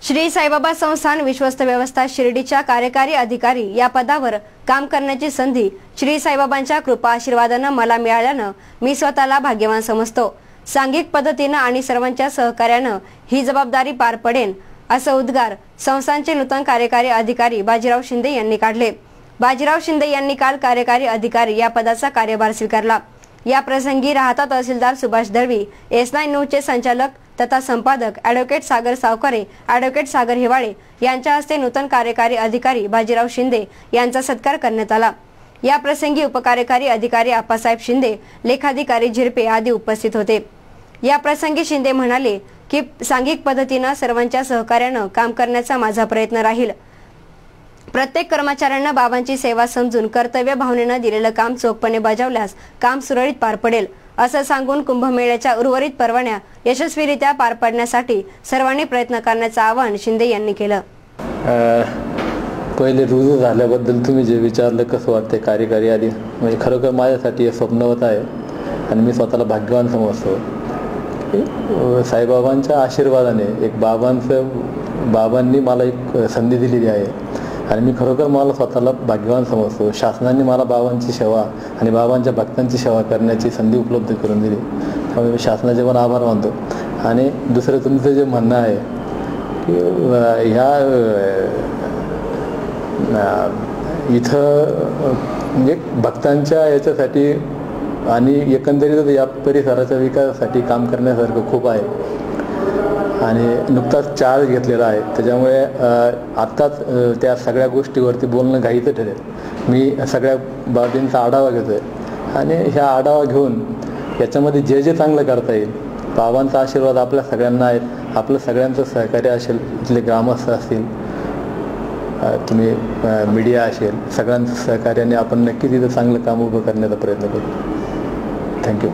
श्री साईबाबा संस्थान विश्वस्त व्यवस्था शिर्डीच्या कार्यकारी अधिकारी या पदावर काम करण्याची संधी श्री साईबाबांच्या कृपा आशीर्वादाने मला मिळाल्याने मी स्वतःला भाग्यवान समजतो। सांघिक पद्धतीने आणि सर्वांच्या सहकार्याने ही जबाबदारी पार पडेन असे उद्गार संस्थानचे नूतन कार्यकारी अधिकारी बाजीराव शिंदे यांनी काढले। बाजीराव शिंदे यांनी काल कार्यकारी अधिकारी या पदाचा कार्यभार स्वीकारला। या प्रसंगी राहता तहसीलदार सुभाष दळवी, S9 न्यूजचे संचालक तथा संपादक ॲडव्होकेट सागर सावकारे, ॲडव्होकेट सागर हिवाळे यांच्या हस्ते नूतन कार्यकारी अधिकारी बाजीराव शिंदे यांचा सत्कार करण्यात आला। या प्रसंगी उपकार्यकारी अधिकारी आप्पासाहेब शिंदे, लेखाधिकारी झिरपे आदी उपस्थित होते। या प्रसंगी शिंदे म्हणाले की सांघिक पद्धतीने सर्वांच्या सहकार्याने काम करण्याचा माझा प्रयत्न राहील। प्रत्येक कर्मचाऱ्यांना बाबांची सेवा समजून कर्तव्य भावनेने दिलेले काम चोखपणे बजावल्यास काम सुरळीत पार पडेल असं सांगून कुंभमेळ्याच्या उर्वरित परवान्या यशस्वीरित्या पार पाडण्यासाठी सर्वांनी प्रयत्न करण्याचं आवाहन शिंदे यांनी केलं। पहिले रुजू झाल्याबद्दल तुम्ही जे विचारलं कसं वाटते कार्यकारी आधी म्हणजे खरोखर माझ्यासाठी स्वप्नवत आहे आणि मी स्वतःला भाग्यवान समजतो। साईबाबांच्या आशीर्वादाने एक बाबांनी मला एक संधी दिलेली आहे आणि मी खरोखर मला स्वतःला भाग्यवान समजतो। शासनाने मला बाबांची सेवा आणि बाबांच्या भक्तांची सेवा करण्याची संधी उपलब्ध करून दिली, त्यामुळे मी शासनाचे पण आभार मानतो। आणि दुसरं तुमचं जे म्हणणं आहे की ह्या इथं म्हणजे भक्तांच्या याच्यासाठी आणि एकंदरीत या परिसराच्या विकासासाठी काम करण्यासारखं खूप आहे आणि नुकताच चार्ज घेतलेला आहे, त्याच्यामुळे आत्ताच त्या सगळ्या गोष्टीवरती बोलणं घाईचं ठरेल। मी सगळ्या बाबींचा आढावा घेतोय आणि ह्या आढावा घेऊन याच्यामध्ये जे जे चांगलं करता येईल, बाबांचा आशीर्वाद आपल्या सगळ्यांना आहे, आपलं सगळ्यांचं सहकार्य असेल, इथले ग्रामस्थ असतील, तुम्ही मीडिया असेल, सगळ्यांचं सहकार्याने आपण नक्की तिथं चांगलं काम उभं करण्याचा प्रयत्न करू। थँक्यू।